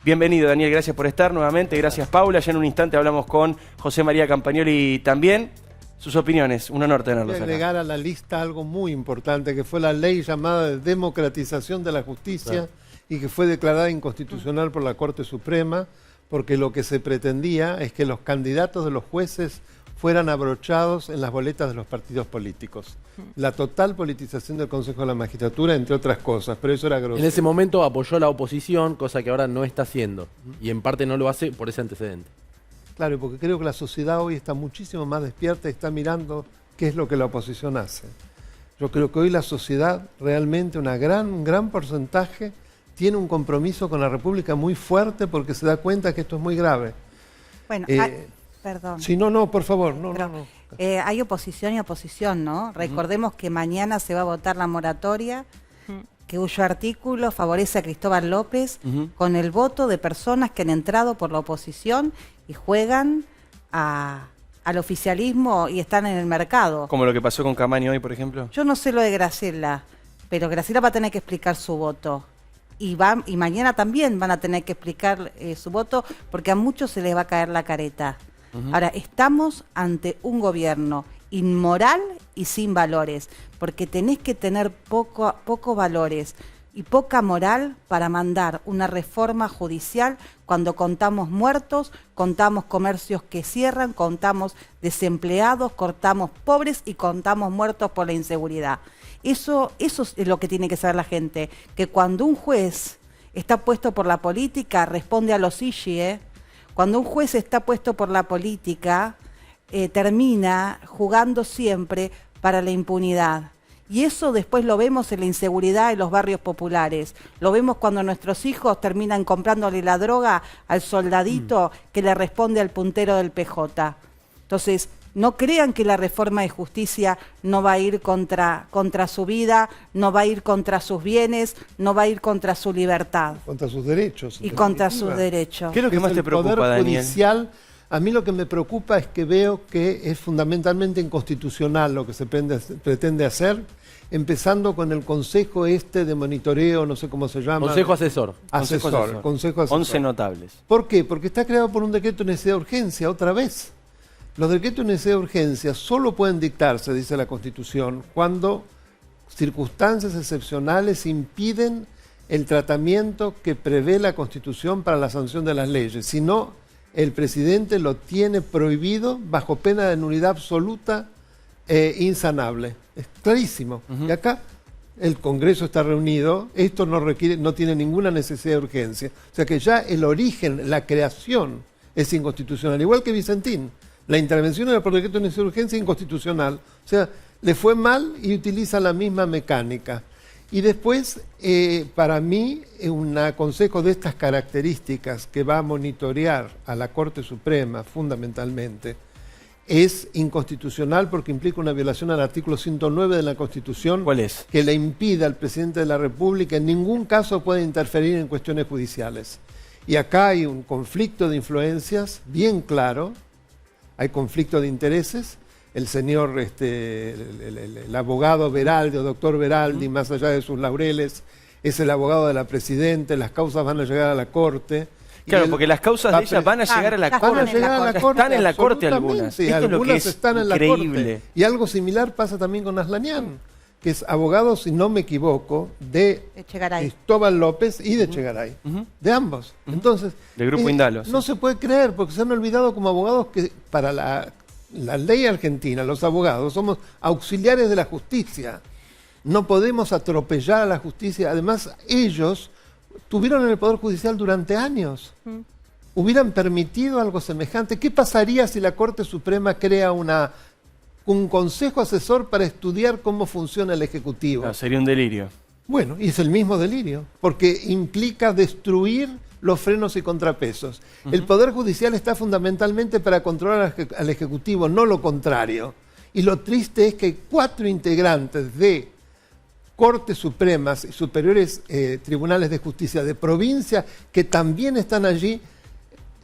Bienvenido, Daniel, gracias por estar nuevamente. Gracias, Paula. Ya en un instante hablamos con José María Campagnoli también. Sus opiniones, un honor tenerlos acá. Agregar a la lista algo muy importante, que fue la ley llamada de democratización de la justicia, y que fue declarada inconstitucional por la Corte Suprema, porque lo que se pretendía es que los candidatos de los jueces fueran abrochados en las boletas de los partidos políticos. La total politización del Consejo de la Magistratura, entre otras cosas, pero eso era grosero. En ese momento apoyó la oposición, cosa que ahora no está haciendo, y en parte no lo hace por ese antecedente. Claro, porque creo que la sociedad hoy está muchísimo más despierta y está mirando qué es lo que la oposición hace. Yo creo que hoy la sociedad, realmente un gran porcentaje, tiene un compromiso con la República muy fuerte porque se da cuenta que esto es muy grave. Bueno, perdón. Sí, no, por favor, no. Hay oposición y oposición, ¿no? Recordemos que mañana se va a votar la moratoria, cuyo artículo favorece a Cristóbal López con el voto de personas que han entrado por la oposición y juegan al oficialismo y están en el mercado. Como lo que pasó con Camaño hoy, por ejemplo. Yo no sé lo de Graciela, pero Graciela va a tener que explicar su voto. Y mañana también van a tener que explicar su voto, porque a muchos se les va a caer la careta. Ahora, estamos ante un gobierno inmoral y sin valores, porque tenés que tener poco valores y poca moral para mandar una reforma judicial cuando contamos muertos, contamos comercios que cierran, contamos desempleados, contamos pobres y contamos muertos por la inseguridad. Eso es lo que tiene que saber la gente, que cuando un juez está puesto por la política, responde a los IGE, cuando un juez está puesto por la política, termina jugando siempre para la impunidad. Y eso después lo vemos en la inseguridad en los barrios populares. Lo vemos cuando nuestros hijos terminan comprándole la droga al soldadito que le responde al puntero del PJ. Entonces, no crean que la reforma de justicia no va a ir contra su vida, no va a ir contra sus bienes, no va a ir contra su libertad. Contra sus derechos. Y contra sus derechos. ¿Qué es lo que más te preocupa, Poder Daniel? Judicial, a mí lo que me preocupa es que veo que es fundamentalmente inconstitucional lo que se pretende hacer, empezando con el Consejo de monitoreo, no sé cómo se llama. Consejo Asesor. Consejo Asesor. 11 notables. ¿Por qué? Porque está creado por un decreto de necesidad de urgencia, otra vez. Los decretos de necesidad de urgencia solo pueden dictarse, dice la Constitución, cuando circunstancias excepcionales impiden el tratamiento que prevé la Constitución para la sanción de las leyes. Si no, el presidente lo tiene prohibido bajo pena de nulidad absoluta e insanable. Es clarísimo. Y acá el Congreso está reunido, esto no tiene ninguna necesidad de urgencia. O sea que ya el origen, la creación es inconstitucional, igual que Vicentín. La intervención en el decreto de necesidad de urgencia es inconstitucional. O sea, le fue mal y utiliza la misma mecánica. Y después, para mí, un consejo de estas características que va a monitorear a la Corte Suprema, fundamentalmente, es inconstitucional porque implica una violación al artículo 109 de la Constitución. ¿Cuál es? Que le impide al presidente de la República en ningún caso puede interferir en cuestiones judiciales. Y acá hay un conflicto de influencias bien claro, hay conflicto de intereses. El señor, el abogado Veraldi, o doctor Veraldi, más allá de sus laureles, es el abogado de la Presidenta, las causas van a llegar a la Corte. Claro, porque las causas de ella van a llegar a la Corte. Están en la Corte algunas. Sí, Esto algunas es lo que es están en la Corte. Y algo similar pasa también con Aslanian, que es abogado, si no me equivoco, de Cristóbal López y de Echegaray. De ambos. Entonces, del Grupo Indalo. No se puede creer, porque se han olvidado como abogados que para la ley argentina, los abogados, somos auxiliares de la justicia. No podemos atropellar a la justicia. Además, ellos tuvieron en el Poder Judicial durante años. ¿Hubieran permitido algo semejante? ¿Qué pasaría si la Corte Suprema crea un consejo asesor para estudiar cómo funciona el Ejecutivo? No, sería un delirio. Bueno, y es el mismo delirio, porque implica destruir los frenos y contrapesos. El Poder Judicial está fundamentalmente para controlar al Ejecutivo, no lo contrario. Y lo triste es que 4 integrantes de Cortes Supremas y superiores tribunales de justicia de provincia que también están allí,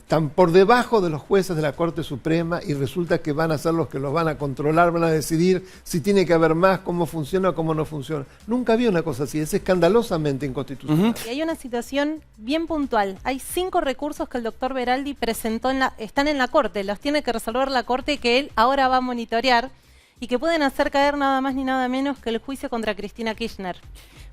están por debajo de los jueces de la Corte Suprema y resulta que van a ser los que los van a controlar, van a decidir si tiene que haber más, cómo funciona o cómo no funciona. Nunca había una cosa así, es escandalosamente inconstitucional. Y hay una situación bien puntual. Hay 5 recursos que el doctor Beraldi presentó, están en la Corte, los tiene que resolver la Corte, que él ahora va a monitorear y que pueden hacer caer nada más ni nada menos que el juicio contra Cristina Kirchner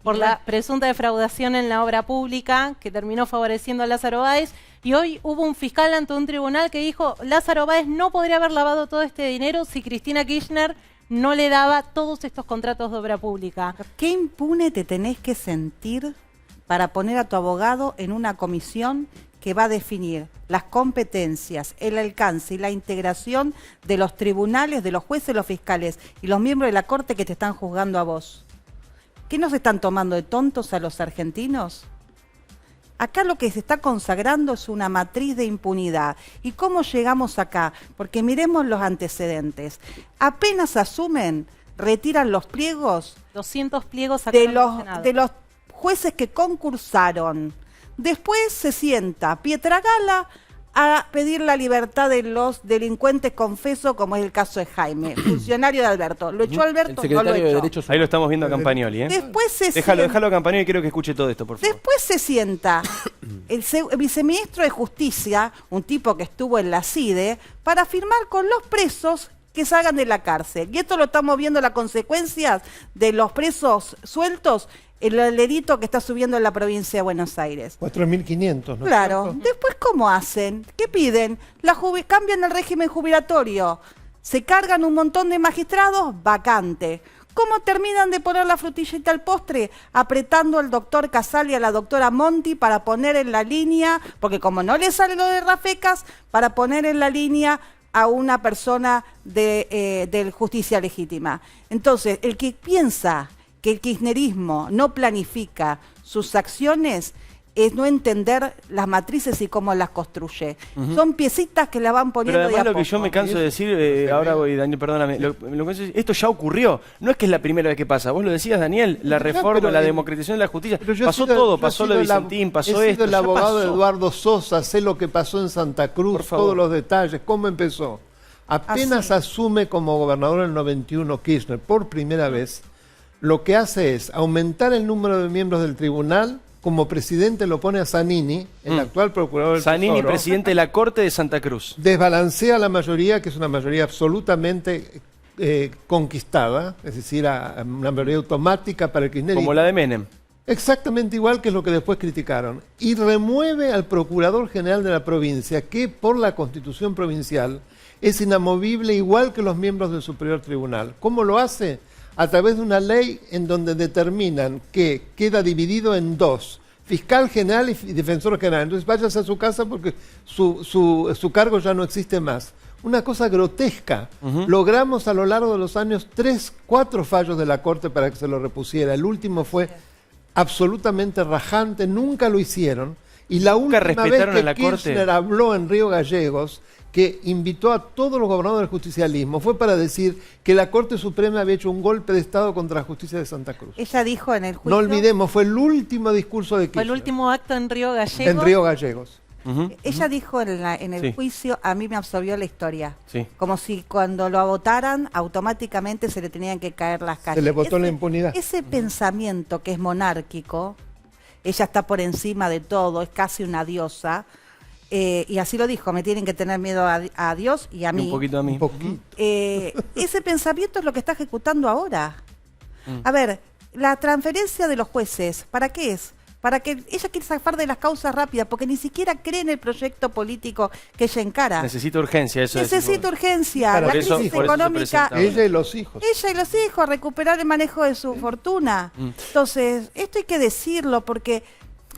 por la presunta defraudación en la obra pública que terminó favoreciendo a Lázaro Báez. Y hoy hubo un fiscal ante un tribunal que dijo: Lázaro Báez no podría haber lavado todo este dinero si Cristina Kirchner no le daba todos estos contratos de obra pública. ¿Qué impune te tenés que sentir para poner a tu abogado en una comisión que va a definir las competencias, el alcance y la integración de los tribunales, de los jueces, los fiscales y los miembros de la Corte que te están juzgando a vos? ¿Qué nos están tomando de tontos a los argentinos? Acá lo que se está consagrando es una matriz de impunidad. ¿Y cómo llegamos acá? Porque miremos los antecedentes. Apenas asumen, retiran los pliegos 200 pliegos de sacaron de los jueces que concursaron. Después se sienta Pietragala a pedir la libertad de los delincuentes confesos, como es el caso de Jaime, funcionario de Alberto. ¿Lo echó Alberto? El No lo secretario de echó. Derechos Humanos. Ahí lo estamos viendo a Campagnoli, ¿eh? Después se Déjalo sienta, a Campagnoli, quiero que escuche todo esto, por favor. después se sienta el viceministro de Justicia, un tipo que estuvo en la CIDE, para firmar con los presos que salgan de la cárcel. Y esto lo estamos viendo las consecuencias de los presos sueltos, el delito que está subiendo en la provincia de Buenos Aires. 4.500, ¿no? Claro. Después, ¿cómo hacen? ¿Qué piden? Cambian el régimen jubilatorio. Se cargan un montón de magistrados, vacante. ¿Cómo terminan de poner la frutillita al postre? Apretando al doctor Casal y a la doctora Monti para poner en la línea, porque como no le sale lo de Rafecas, para poner en la línea a una persona de justicia legítima. Entonces, el que piensa que el kirchnerismo no planifica sus acciones es no entender las matrices y cómo las construye. Son piecitas que la van poniendo Pero además de a lo que yo poco. me canso de decir, ahora voy, Daniel, perdóname, esto ya ocurrió, no es que es la primera vez que pasa, vos lo decías, Daniel, la reforma, pero la democratización de la justicia, Pero yo he pasó sido- todo, yo pasó he lo de sido Vicentín, pasó he esto, sido el ya abogado de pasó. Eduardo Sosa, sé lo que pasó en Santa Cruz, Por favor. todos los detalles, cómo empezó. Apenas asume como gobernador en el 91 Kirchner, por primera vez, lo que hace es aumentar el número de miembros del tribunal. Como presidente lo pone a Zanini, el actual procurador del Zanini, Tesoro. presidente de la Corte de Santa Cruz. Desbalancea la mayoría, que es una mayoría absolutamente conquistada, es decir, una mayoría automática para el kirchnerismo. Como la de Menem. Exactamente igual que es lo que después criticaron. Y remueve al Procurador General de la provincia, que por la Constitución provincial es inamovible igual que los miembros del Superior Tribunal. ¿Cómo lo hace? A través de una ley en donde determinan que queda dividido en dos: fiscal general y defensor general. Entonces váyase a su casa porque su cargo ya no existe más. Una cosa grotesca. Logramos a lo largo de los años 3, 4 fallos de la Corte para que se lo repusiera. El último fue absolutamente rajante, nunca lo hicieron. Y la última vez respetaron que a la Corte. Kirchner habló en Río Gallegos, que invitó a todos los gobernadores del justicialismo, fue para decir que la Corte Suprema había hecho un golpe de Estado contra la justicia de Santa Cruz. Ella dijo en el juicio... No olvidemos, fue el último discurso de Fue Kirchner. el último acto en Río Gallegos. En Río Gallegos. Ella dijo en el Sí. juicio, a mí me absorbió la historia. Sí. Como si cuando lo votaran, automáticamente se le tenían que caer las calles. Se le votó la impunidad. Ese pensamiento que es monárquico, ella está por encima de todo, es casi una diosa, y así lo dijo, me tienen que tener miedo a Dios y a Y mí. un poquito a mí. Un poquito. Ese pensamiento es lo que está ejecutando ahora. A ver, la transferencia de los jueces, ¿para qué es? Para que ella quiere zafar de las causas rápidas, porque ni siquiera cree en el proyecto político que ella encara. Necesita urgencia, eso decís Necesita vos. urgencia. Para La por eso- crisis por eso se económica. presenta. Ella y los hijos. Ella y los hijos, recuperar el manejo de su fortuna. Entonces, esto hay que decirlo, porque,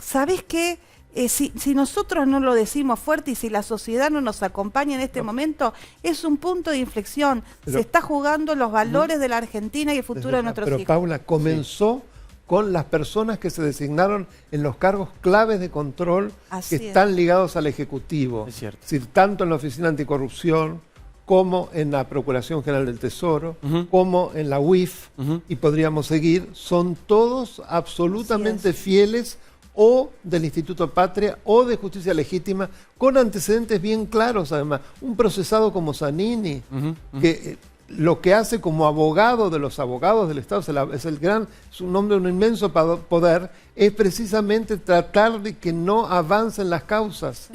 ¿sabés qué? Si nosotros no lo decimos fuerte y si la sociedad no nos acompaña en este momento, es un punto de inflexión. Pero- Se está jugando los valores de la Argentina y el futuro de nuestros Pero hijos. Paula, comenzó con las personas que se designaron en los cargos claves de control Así que es. están ligados al Ejecutivo. Es cierto. Es decir, tanto en la Oficina Anticorrupción como en la Procuración General del Tesoro, como en la UIF, y podríamos seguir, son todos absolutamente Así es. fieles o del Instituto Patria o de Justicia Legítima, con antecedentes bien claros además. Un procesado como Zanini, que lo que hace como abogado de los abogados del Estado, es un hombre de un inmenso poder, es precisamente tratar de que no avancen las causas.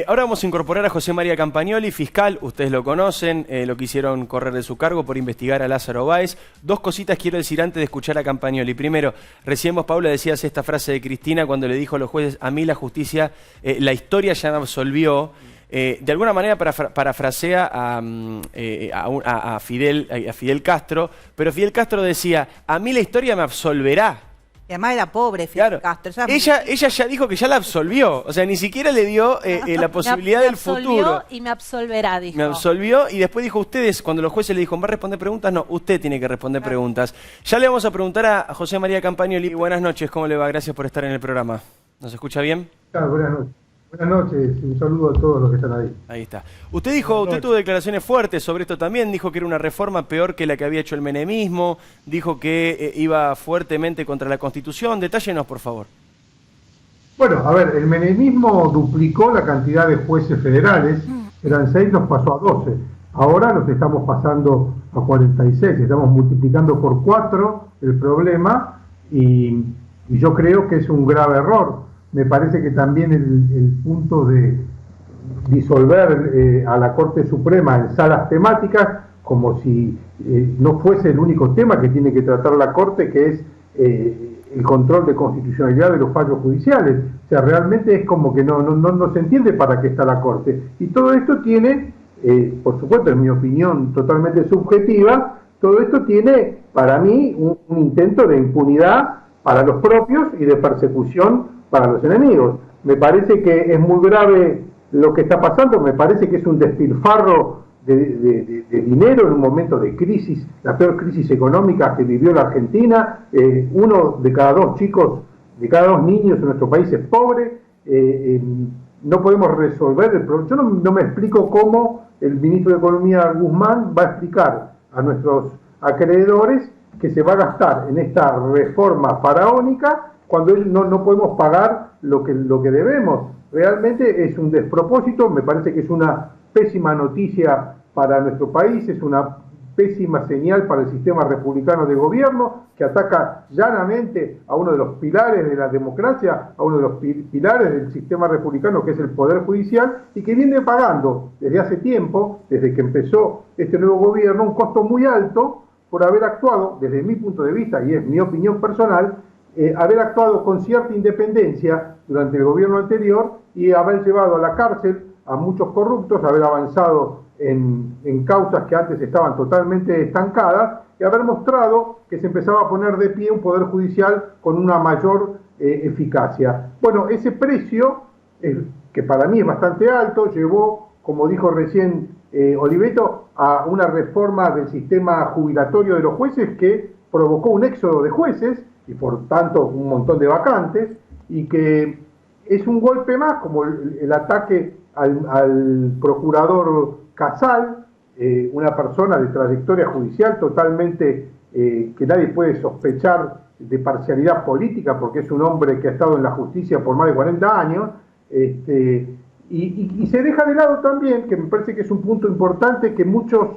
Ahora vamos a incorporar a José María Campagnoli, fiscal, ustedes lo conocen, lo quisieron correr de su cargo por investigar a Lázaro Báez. Dos cositas quiero decir antes de escuchar a Campagnoli. Primero, recién vos, Paula, decías esta frase de Cristina cuando le dijo a los jueces, a mí la justicia, la historia ya me absolvió. De alguna manera parafrasea a Fidel Castro, pero Fidel Castro decía, a mí la historia me absolverá. Y además era pobre Fidel Claro. Castro. Ella ya dijo que ya la absolvió, o sea, ni siquiera le dio la posibilidad del futuro. Y me absolverá, dijo. Me absolvió y después dijo ustedes, cuando los jueces le dijo, ¿va a responder preguntas? No, usted tiene que responder preguntas. Ya le vamos a preguntar a José María Campagnoli. Buenas noches, ¿cómo le va? Gracias por estar en el programa. ¿Nos escucha bien? Claro, buenas noches. Buenas noches, un saludo a todos los que están ahí. Ahí está. Usted tuvo declaraciones fuertes sobre esto también, dijo que era una reforma peor que la que había hecho el menemismo, dijo que iba fuertemente contra la Constitución. Detállenos, por favor. Bueno, a ver, el menemismo duplicó la cantidad de jueces federales, eran 6, los pasó a 12. Ahora los estamos pasando a 46, estamos multiplicando por 4 el problema y yo creo que es un grave error. Me parece que también el punto de disolver a la Corte Suprema en salas temáticas, como si no fuese el único tema que tiene que tratar la Corte, que es el control de constitucionalidad de los fallos judiciales. O sea, realmente es como que no se entiende para qué está la Corte. Y todo esto tiene, por supuesto, en mi opinión totalmente subjetiva, todo esto tiene, para mí, un intento de impunidad para los propios y de persecución para los enemigos. Me parece que es muy grave lo que está pasando, me parece que es un despilfarro de dinero en un momento de crisis, la peor crisis económica que vivió la Argentina. Uno de cada 2 chicos, de cada 2 niños en nuestro país es pobre. No podemos resolver el problema. Yo no me explico cómo el ministro de Economía, Guzmán, va a explicar a nuestros acreedores que se va a gastar en esta reforma faraónica cuando no podemos pagar lo que debemos. Realmente es un despropósito, me parece que es una pésima noticia para nuestro país, es una pésima señal para el sistema republicano de gobierno, que ataca llanamente a uno de los pilares de la democracia, a uno de los pilares del sistema republicano, que es el Poder Judicial, y que viene pagando desde hace tiempo, desde que empezó este nuevo gobierno, un costo muy alto por haber actuado, desde mi punto de vista, y es mi opinión personal, haber actuado con cierta independencia durante el gobierno anterior y haber llevado a la cárcel a muchos corruptos, haber avanzado en causas que antes estaban totalmente estancadas y haber mostrado que se empezaba a poner de pie un poder judicial con una mayor eficacia. Bueno, ese precio, que para mí es bastante alto, llevó, como dijo recién Oliveto, a una reforma del sistema jubilatorio de los jueces que provocó un éxodo de jueces y por tanto un montón de vacantes, y que es un golpe más, como el ataque al procurador Casal, una persona de trayectoria judicial totalmente que nadie puede sospechar de parcialidad política, porque es un hombre que ha estado en la justicia por más de 40 años, y se deja de lado también, que me parece que es un punto importante que muchos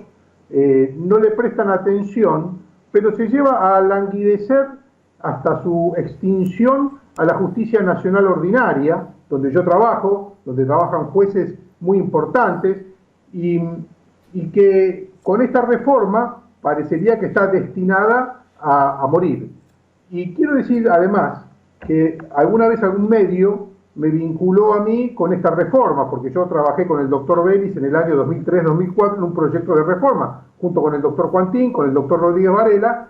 no le prestan atención, pero se lleva a languidecer hasta su extinción a la Justicia Nacional Ordinaria, donde yo trabajo, donde trabajan jueces muy importantes, y que con esta reforma parecería que está destinada a morir. Y quiero decir además que alguna vez algún medio me vinculó a mí con esta reforma, porque yo trabajé con el doctor Vélez en el año 2003-2004 en un proyecto de reforma, junto con el doctor Juantín, con el doctor Rodríguez Varela,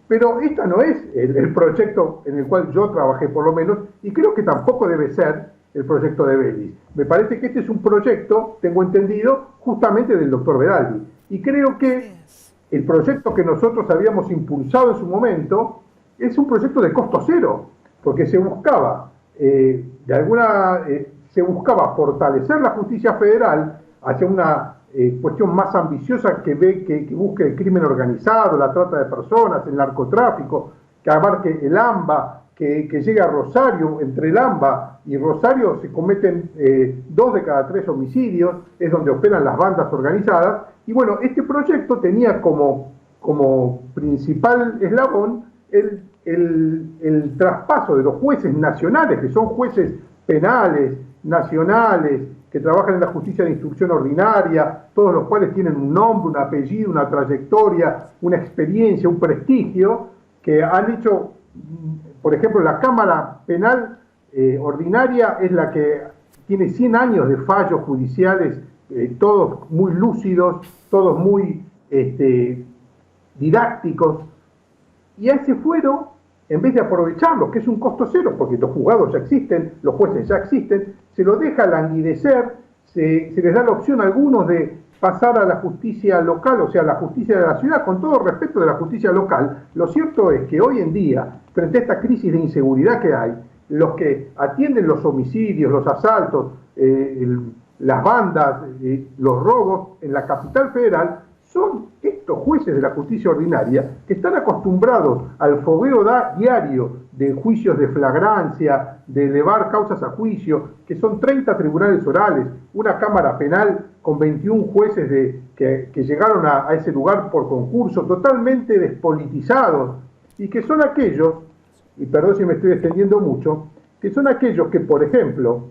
pero este no es el proyecto en el cual yo trabajé por lo menos, y creo que tampoco debe ser el proyecto de Vélez. Me parece que este es un proyecto, tengo entendido, justamente del doctor Veraldi. Y creo que el proyecto que nosotros habíamos impulsado en su momento es un proyecto de costo cero, porque se buscaba, se buscaba fortalecer la justicia federal hacia una cuestión más ambiciosa que busque el crimen organizado, la trata de personas, el narcotráfico, que abarque el AMBA, que llega a Rosario, entre Lamba y Rosario se cometen 2 de cada 3 homicidios, es donde operan las bandas organizadas, y bueno, este proyecto tenía como principal eslabón el traspaso de los jueces nacionales, que son jueces penales, nacionales, que trabajan en la justicia de instrucción ordinaria, todos los cuales tienen un nombre, un apellido, una trayectoria, una experiencia, un prestigio, que han hecho, por ejemplo, la Cámara Penal Ordinaria es la que tiene 100 años de fallos judiciales, todos muy lúcidos, todos muy didácticos, y a ese fuero, en vez de aprovecharlos, que es un costo cero, porque los juzgados ya existen, los jueces ya existen, se lo deja languidecer, se les da la opción a algunos de pasar a la justicia local, o sea, a la justicia de la ciudad, con todo respeto de la justicia local. Lo cierto es que hoy en día, frente a esta crisis de inseguridad que hay, los que atienden los homicidios, los asaltos, las bandas, los robos en la capital federal, son estos jueces de la justicia ordinaria que están acostumbrados al fogueo diario de juicios de flagrancia, de elevar causas a juicio, que son 30 tribunales orales, una cámara penal con 21 jueces que llegaron a ese lugar por concurso, totalmente despolitizados, y que son aquellos, y perdón si me estoy extendiendo mucho, que son aquellos que, por ejemplo,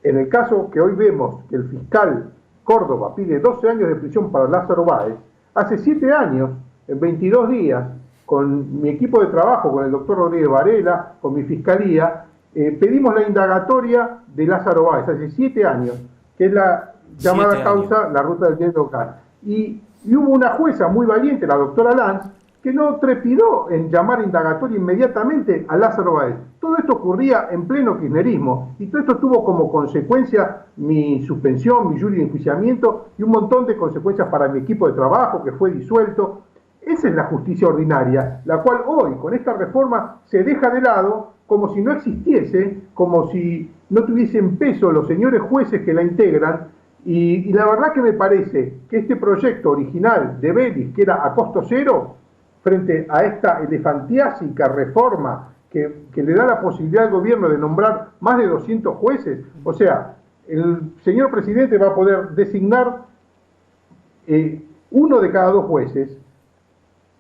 en el caso que hoy vemos que el fiscal Córdoba pide 12 años de prisión para Lázaro Báez, hace 7 años, en 22 días, con mi equipo de trabajo, con el doctor Rodríguez Varela, con mi fiscalía, pedimos la indagatoria de Lázaro Báez, hace 7 años, que es la llamada causa La Ruta del Bien Local. Y hubo una jueza muy valiente, la doctora Lanz, que no trepidó en llamar indagatoria inmediatamente a Lázaro Báez. Todo esto ocurría en pleno kirchnerismo, y todo esto tuvo como consecuencia mi suspensión, mi jury de enjuiciamiento y un montón de consecuencias para mi equipo de trabajo que fue disuelto. Esa es la justicia ordinaria, la cual hoy, con esta reforma, se deja de lado como si no existiese, como si no tuviesen peso los señores jueces que la integran, y la verdad que me parece que este proyecto original de Vélez, que era a costo cero, frente a esta elefantiásica reforma que le da la posibilidad al gobierno de nombrar más de 200 jueces, o sea, el señor presidente va a poder designar 1 de cada 2 jueces,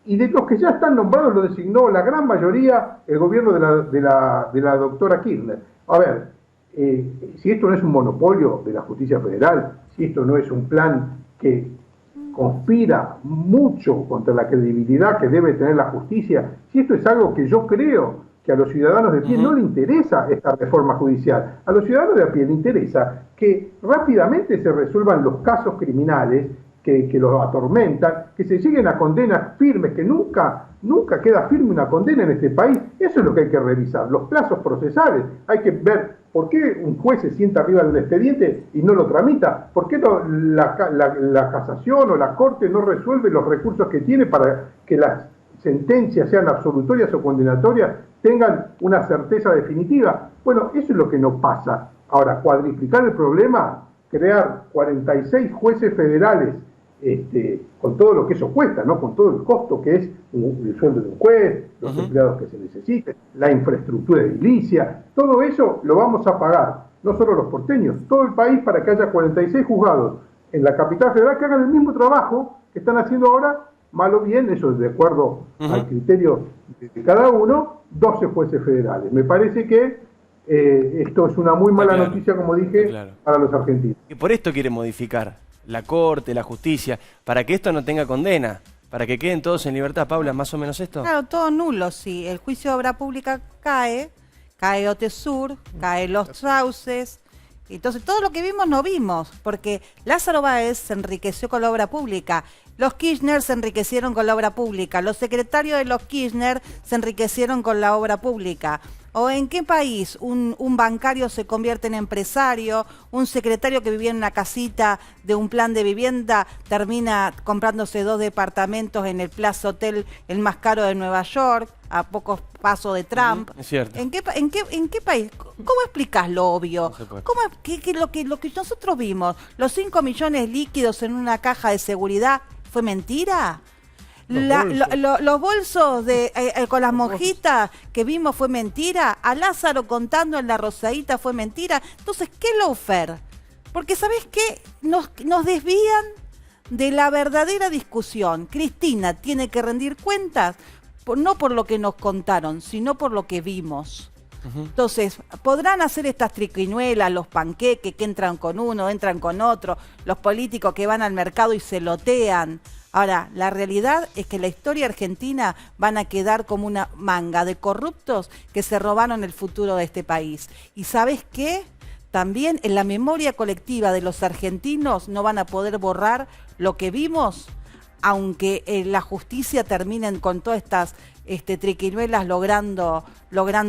y de los que ya están nombrados lo designó la gran mayoría el gobierno de la doctora Kirchner. A ver, si esto no es un monopolio de la justicia federal, si esto no es un plan que conspira mucho contra la credibilidad que debe tener la justicia, si esto es algo que yo creo que a los ciudadanos de a pie no le interesa esta reforma judicial, a los ciudadanos de a pie le interesa que rápidamente se resuelvan los casos criminales que los atormentan, que se lleguen a condenas firmes, que nunca queda firme una condena en este país. Eso es lo que hay que revisar, los plazos procesales. Hay que ver por qué un juez se sienta arriba del expediente y no lo tramita, por qué la casación o la corte no resuelve los recursos que tiene para que las sentencias, sean absolutorias o condenatorias, tengan una certeza definitiva. Bueno, eso es lo que no pasa. Ahora, cuadriplicar el problema, crear 46 jueces federales, con todo lo que eso cuesta, ¿no? Con todo el costo que es el sueldo de un juez, los empleados que se necesiten, la infraestructura edilicia, todo eso lo vamos a pagar, no solo los porteños, todo el país, para que haya 46 juzgados en la capital federal que hagan el mismo trabajo que están haciendo ahora, mal o bien, eso es de acuerdo al criterio de cada uno, 12 jueces federales. Me parece que esto es una muy mala noticia, como dije, para los argentinos. Y por esto quiere modificar la Corte, la justicia, para que esto no tenga condena, para que queden todos en libertad. Paula, ¿más o menos esto? Claro, todo nulo, sí. El juicio de obra pública cae OTESUR, cae los sauces. Entonces, todo lo que vimos no vimos, porque Lázaro Báez se enriqueció con la obra pública, los Kirchner se enriquecieron con la obra pública, los secretarios de los Kirchner se enriquecieron con la obra pública. ¿O en qué país un bancario se convierte en empresario, un secretario que vivía en una casita de un plan de vivienda termina comprándose 2 departamentos en el Plaza Hotel, el más caro de Nueva York, a pocos pasos de Trump? Es cierto. ¿En qué país? ¿Cómo explicas lo obvio? ¿Cómo lo que nosotros vimos, los 5 millones líquidos en una caja de seguridad, fue mentira? Los bolsos con las monjitas que vimos fue mentira. A Lázaro contando en la Rosadita fue mentira. Entonces, ¿qué lawfare? Porque ¿sabés qué? Nos desvían de la verdadera discusión. Cristina tiene que rendir cuentas, no por lo que nos contaron, sino por lo que vimos. Entonces, podrán hacer estas triquiñuelas, los panqueques que entran con uno, entran con otro, los políticos que van al mercado y se lotean. Ahora, la realidad es que la historia argentina van a quedar como una manga de corruptos que se robaron el futuro de este país. ¿Y sabes qué? También en la memoria colectiva de los argentinos no van a poder borrar lo que vimos, aunque la justicia termine con todas estas triquiñuelas logrando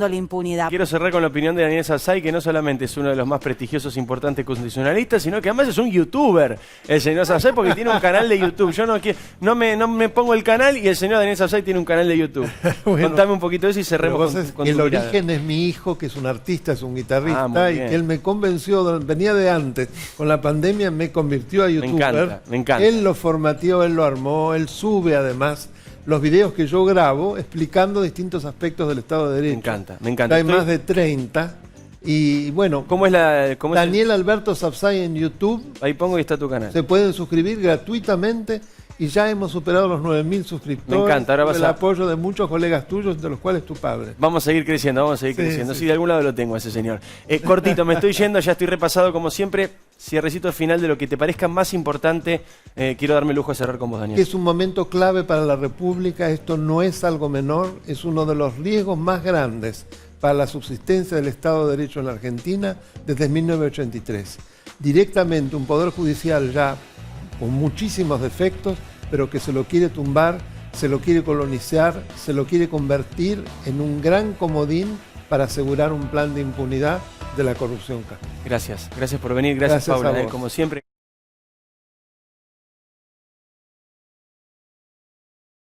la impunidad. Quiero cerrar con la opinión de Daniel Sassay, que no solamente es uno de los más prestigiosos e importantes constitucionalistas, sino que además es un youtuber, el señor Sassay, porque tiene un canal de YouTube. Yo no me pongo el canal y el señor Daniel Sassay tiene un canal de YouTube. Bueno, contame un poquito de eso y cerremos con el tu origen mirada. es mi hijo, que es un artista, es un guitarrista, muy y bien. que él me convenció, venía de antes, con la pandemia me convirtió a youtuber. Me encanta. Él lo formateó, él lo armó, él sube además los videos que yo grabo explicando distintos aspectos del Estado de Derecho. Me encanta. Hay más de 30. Y bueno, ¿Cómo es Daniel Alberto Sassay en YouTube. Ahí pongo y está tu canal. Se pueden suscribir gratuitamente y ya hemos superado los 9.000 suscriptores. Me encanta, ahora con vas el a... apoyo de muchos colegas tuyos, entre los cuales tu padre. Vamos a seguir creciendo, Sí, creciendo. sí. Sí, de algún lado lo tengo a ese señor. Cortito, me estoy yendo, ya estoy repasado como siempre. Cierrecito final de lo que te parezca más importante. Quiero darme el lujo de cerrar con vos, Daniel. Que es un momento clave para la República, esto no es algo menor, es uno de los riesgos más grandes para la subsistencia del Estado de Derecho en la Argentina desde 1983. Directamente un Poder Judicial ya con muchísimos defectos, pero que se lo quiere tumbar, se lo quiere colonizar, se lo quiere convertir en un gran comodín para asegurar un plan de impunidad de la corrupción. Gracias por venir, gracias Gracias Paula, a vos. como siempre.